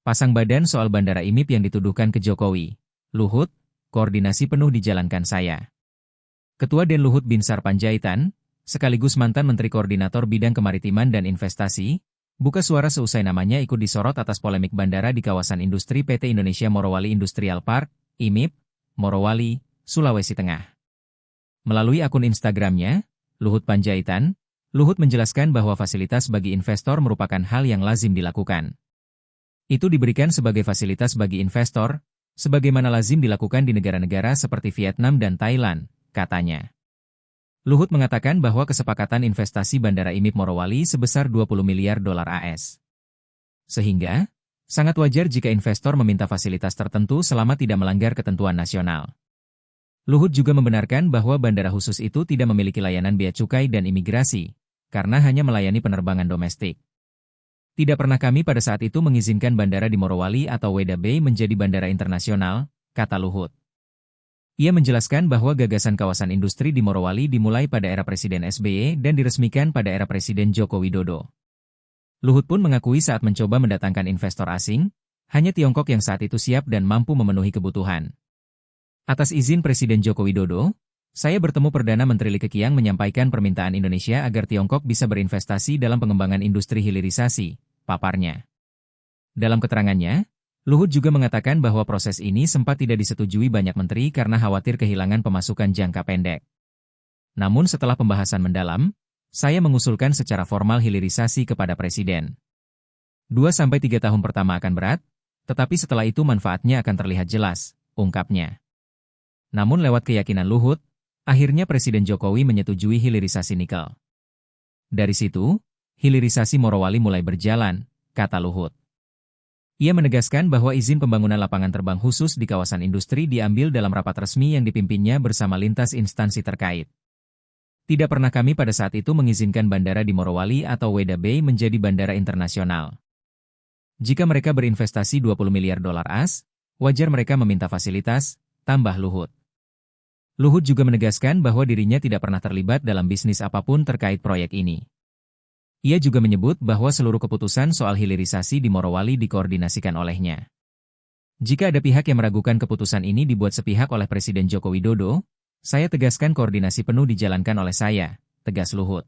Pasang badan soal Bandara IMIP yang dituduhkan ke Jokowi. Luhut, koordinasi penuh dijalankan saya. Ketua Den Luhut Binsar Panjaitan, sekaligus mantan Menteri Koordinator Bidang Kemaritiman dan Investasi, buka suara seusai namanya ikut disorot atas polemik bandara di kawasan industri PT Indonesia Morowali Industrial Park, IMIP, Morowali, Sulawesi Tengah. Melalui akun Instagramnya, Luhut Panjaitan, Luhut menjelaskan bahwa fasilitas bagi investor merupakan hal yang lazim dilakukan. Itu diberikan sebagai fasilitas bagi investor, sebagaimana lazim dilakukan di negara-negara seperti Vietnam dan Thailand, katanya. Luhut mengatakan bahwa kesepakatan investasi Bandara IMIP Morowali sebesar 20 miliar dolar AS. Sehingga, sangat wajar jika investor meminta fasilitas tertentu selama tidak melanggar ketentuan nasional. Luhut juga membenarkan bahwa bandara khusus itu tidak memiliki layanan bea cukai dan imigrasi, karena hanya melayani penerbangan domestik. Tidak pernah kami pada saat itu mengizinkan bandara di Morowali atau Weda Bay menjadi bandara internasional, kata Luhut. Ia menjelaskan bahwa gagasan kawasan industri di Morowali dimulai pada era Presiden SBY dan diresmikan pada era Presiden Joko Widodo. Luhut pun mengakui saat mencoba mendatangkan investor asing, hanya Tiongkok yang saat itu siap dan mampu memenuhi kebutuhan. Atas izin Presiden Joko Widodo, saya bertemu Perdana Menteri Li Keqiang menyampaikan permintaan Indonesia agar Tiongkok bisa berinvestasi dalam pengembangan industri hilirisasi, paparnya. Dalam keterangannya, Luhut juga mengatakan bahwa proses ini sempat tidak disetujui banyak menteri karena khawatir kehilangan pemasukan jangka pendek. Namun setelah pembahasan mendalam, saya mengusulkan secara formal hilirisasi kepada Presiden. 2-3 tahun pertama akan berat, tetapi setelah itu manfaatnya akan terlihat jelas, ungkapnya. Namun lewat keyakinan Luhut, akhirnya Presiden Jokowi menyetujui hilirisasi nikel. Dari situ, hilirisasi Morowali mulai berjalan, kata Luhut. Ia menegaskan bahwa izin pembangunan lapangan terbang khusus di kawasan industri diambil dalam rapat resmi yang dipimpinnya bersama lintas instansi terkait. Tidak pernah kami pada saat itu mengizinkan bandara di Morowali atau Weda Bay menjadi bandara internasional. Jika mereka berinvestasi 20 miliar dolar AS, wajar mereka meminta fasilitas, tambah Luhut. Luhut juga menegaskan bahwa dirinya tidak pernah terlibat dalam bisnis apapun terkait proyek ini. Ia juga menyebut bahwa seluruh keputusan soal hilirisasi di Morowali dikoordinasikan olehnya. Jika ada pihak yang meragukan keputusan ini dibuat sepihak oleh Presiden Joko Widodo, saya tegaskan koordinasi penuh dijalankan oleh saya, tegas Luhut.